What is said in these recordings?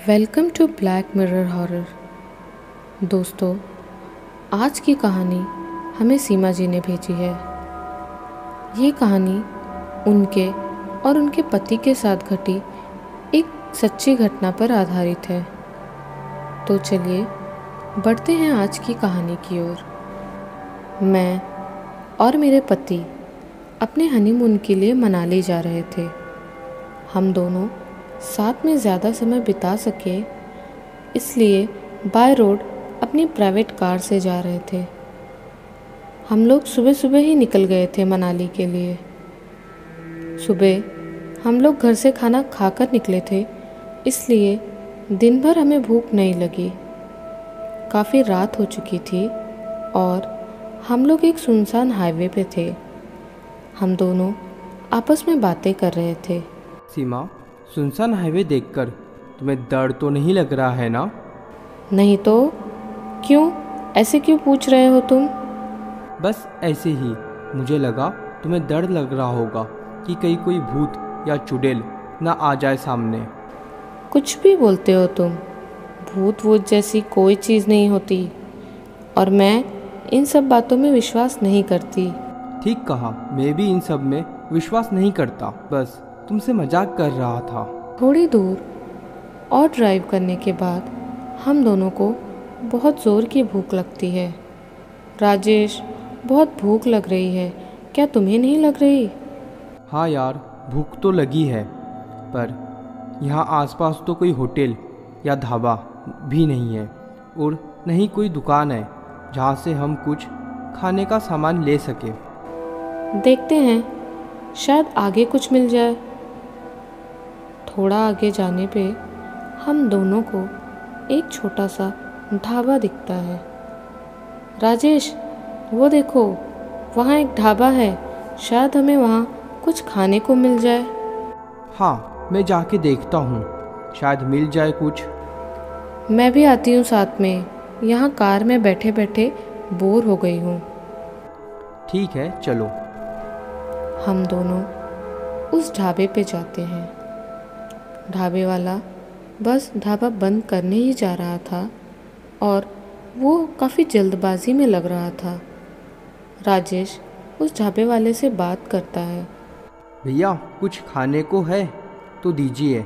Welcome to Black Mirror horror. दोस्तों, आज की कहानी हमें सीमा जी ने भेजी है। ये कहानी उनके और उनके पति के साथ घटी एक सच्ची घटना पर आधारित है। तो चलिए बढ़ते हैं आज की कहानी की ओर। मैं और मेरे पति अपने हनीमून के लिए मनाली जा रहे थे। हम दोनों साथ में ज़्यादा समय बिता सके इसलिए बाय रोड अपनी प्राइवेट कार से जा रहे थे। हम लोग सुबह सुबह ही निकल गए थे मनाली के लिए। सुबह हम लोग घर से खाना खाकर निकले थे, इसलिए दिन भर हमें भूख नहीं लगी। काफ़ी रात हो चुकी थी और हम लोग एक सुनसान हाईवे पे थे। हम दोनों आपस में बातें कर रहे थे। सीमा, सुनसान हाईवे देखकर तुम्हें डर तो नहीं लग रहा है ना? नहीं तो क्यों, ऐसे क्यों पूछ रहे हो तुम? बस ऐसे ही मुझे लगा तुम्हें डर लग रहा होगा कि कहीं कोई भूत या चुड़ैल ना आ जाए सामने। कुछ भी बोलते हो तुम। भूत वूत जैसी कोई चीज़ नहीं होती और मैं इन सब बातों में विश्वास नहीं करती। ठीक कहा, मैं भी इन सब में विश्वास नहीं करता, बस तुमसे मजाक कर रहा था। थोड़ी दूर और ड्राइव करने के बाद हम दोनों को बहुत ज़ोर की भूख लगती है। राजेश, बहुत भूख लग रही है, क्या तुम्हें नहीं लग रही? हाँ यार, भूख तो लगी है, पर यहाँ आसपास तो कोई होटल या ढाबा भी नहीं है और नहीं कोई दुकान है जहाँ से हम कुछ खाने का सामान ले सके। देखते हैं, शायद आगे कुछ मिल जाए। थोड़ा आगे जाने पे हम दोनों को एक छोटा सा ढाबा दिखता है। राजेश, वो देखो, वहाँ एक ढाबा है, शायद हमें वहाँ कुछ खाने को मिल जाए। हाँ, मैं जाके देखता हूँ, शायद मिल जाए कुछ। मैं भी आती हूँ साथ में, यहाँ कार में बैठे बैठे बोर हो गई हूँ। ठीक है, चलो। हम दोनों उस ढाबे पे जाते हैं। ढाबे वाला बस ढाबा बंद करने ही जा रहा था और वो काफ़ी जल्दबाजी में लग रहा था। राजेश उस ढाबे वाले से बात करता है। भैया, कुछ खाने को है तो दीजिए,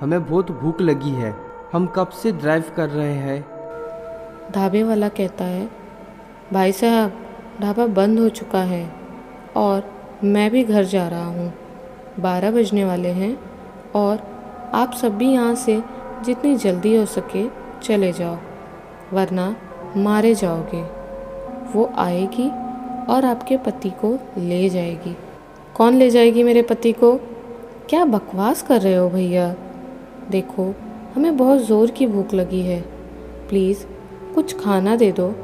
हमें बहुत भूख लगी है, हम कब से ड्राइव कर रहे हैं। ढाबे वाला कहता है, भाई साहब, ढाबा बंद हो चुका है और मैं भी घर जा रहा हूँ। 12 बजने वाले हैं और आप सब भी यहाँ से जितनी जल्दी हो सके चले जाओ, वरना मारे जाओगे। वो आएगी और आपके पति को ले जाएगी। कौन ले जाएगी मेरे पति को? क्या बकवास कर रहे हो भैया? देखो, हमें बहुत ज़ोर की भूख लगी है, प्लीज़ कुछ खाना दे दो,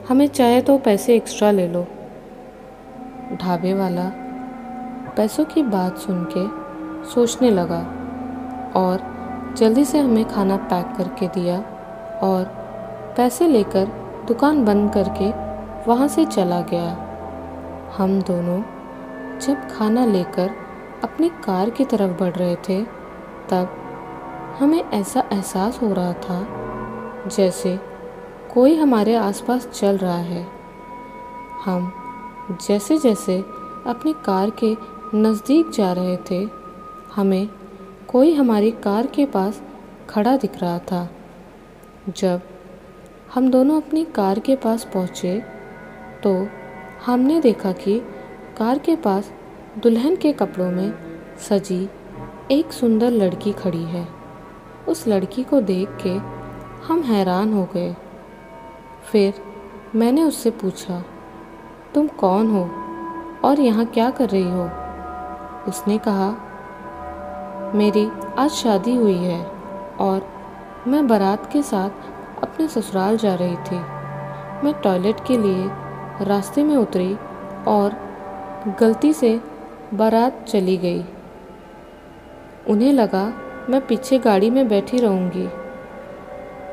हमें चाहे तो पैसे एक्स्ट्रा ले लो। ढाबे वाला पैसों की बात सुन के सोचने लगा और जल्दी से हमें खाना पैक करके दिया और पैसे लेकर दुकान बंद करके वहाँ से चला गया। हम दोनों जब खाना लेकर अपनी कार की तरफ बढ़ रहे थे, तब हमें ऐसा एहसास हो रहा था जैसे कोई हमारे आसपास चल रहा है। हम जैसे जैसे अपनी कार के नज़दीक जा रहे थे, हमें कोई हमारी कार के पास खड़ा दिख रहा था। जब हम दोनों अपनी कार के पास पहुँचे तो हमने देखा कि कार के पास दुल्हन के कपड़ों में सजी एक सुंदर लड़की खड़ी है। उस लड़की को देख के हम हैरान हो गए। फिर मैंने उससे पूछा, तुम कौन हो और यहाँ क्या कर रही हो? उसने कहा, मेरी आज शादी हुई है और मैं बारात के साथ अपने ससुराल जा रही थी। मैं टॉयलेट के लिए रास्ते में उतरी और गलती से बारात चली गई। उन्हें लगा मैं पीछे गाड़ी में बैठी रहूँगी।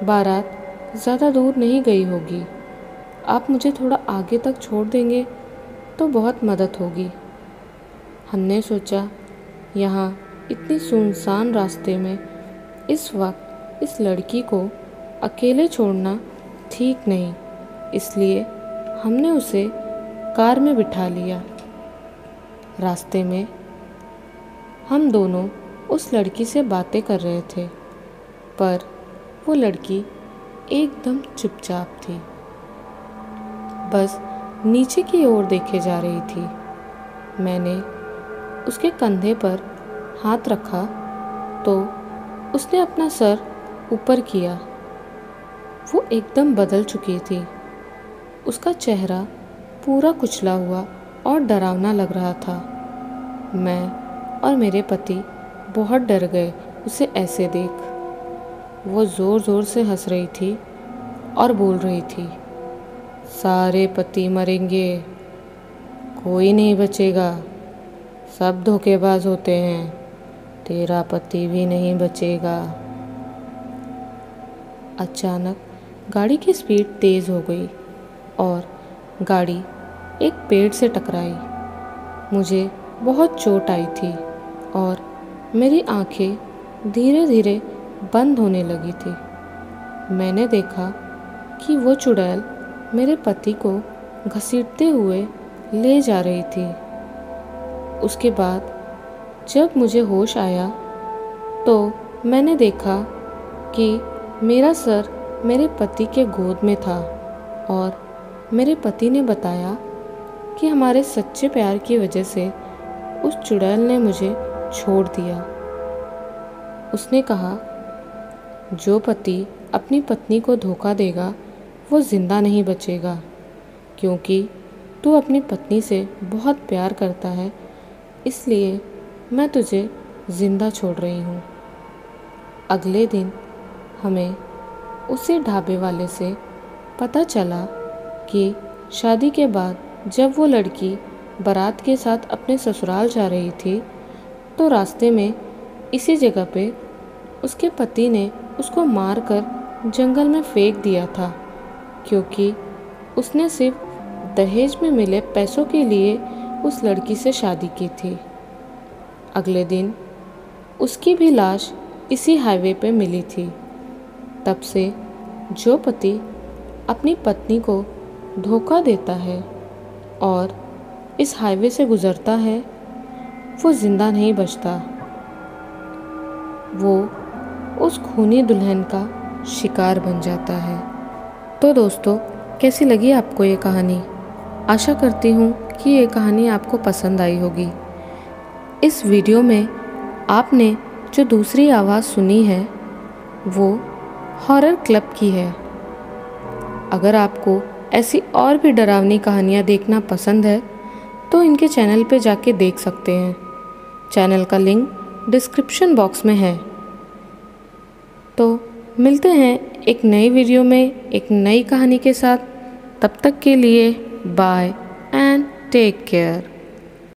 बारात ज़्यादा दूर नहीं गई होगी, आप मुझे थोड़ा आगे तक छोड़ देंगे तो बहुत मदद होगी। हमने सोचा, यहाँ इतनी सुनसान रास्ते में इस वक्त इस लड़की को अकेले छोड़ना ठीक नहीं, इसलिए हमने उसे कार में बिठा लिया। रास्ते में हम दोनों उस लड़की से बातें कर रहे थे, पर वो लड़की एकदम चुपचाप थी, बस नीचे की ओर देखे जा रही थी। मैंने उसके कंधे पर हाथ रखा तो उसने अपना सर ऊपर किया। वो एकदम बदल चुकी थी। उसका चेहरा पूरा कुचला हुआ और डरावना लग रहा था। मैं और मेरे पति बहुत डर गए उसे ऐसे देख। वो ज़ोर ज़ोर से हंस रही थी और बोल रही थी, सारे पति मरेंगे, कोई नहीं बचेगा, सब धोखेबाज होते हैं, तेरा पति भी नहीं बचेगा। अचानक गाड़ी की स्पीड तेज़ हो गई और गाड़ी एक पेड़ से टकराई। मुझे बहुत चोट आई थी और मेरी आंखें धीरे धीरे बंद होने लगी थी। मैंने देखा कि वो चुड़ैल मेरे पति को घसीटते हुए ले जा रही थी। उसके बाद जब मुझे होश आया तो मैंने देखा कि मेरा सर मेरे पति के गोद में था और मेरे पति ने बताया कि हमारे सच्चे प्यार की वजह से उस चुड़ैल ने मुझे छोड़ दिया। उसने कहा, जो पति अपनी पत्नी को धोखा देगा वो जिंदा नहीं बचेगा, क्योंकि तू अपनी पत्नी से बहुत प्यार करता है, इसलिए मैं तुझे जिंदा छोड़ रही हूँ। अगले दिन हमें उसी ढाबे वाले से पता चला कि शादी के बाद जब वो लड़की बारात के साथ अपने ससुराल जा रही थी तो रास्ते में इसी जगह पे उसके पति ने उसको मारकर जंगल में फेंक दिया था, क्योंकि उसने सिर्फ दहेज में मिले पैसों के लिए उस लड़की से शादी की थी। अगले दिन उसकी भी लाश इसी हाईवे पे मिली थी। तब से जो पति अपनी पत्नी को धोखा देता है और इस हाईवे से गुजरता है वो जिंदा नहीं बचता, वो उस खूनी दुल्हन का शिकार बन जाता है। तो दोस्तों, कैसी लगी आपको ये कहानी? आशा करती हूँ कि ये कहानी आपको पसंद आई होगी। इस वीडियो में आपने जो दूसरी आवाज़ सुनी है वो हॉरर क्लब की है। अगर आपको ऐसी और भी डरावनी कहानियाँ देखना पसंद है तो इनके चैनल पे जाके देख सकते हैं। चैनल का लिंक डिस्क्रिप्शन बॉक्स में है। तो मिलते हैं एक नई वीडियो में एक नई कहानी के साथ। तब तक के लिए बाय एंड टेक केयर।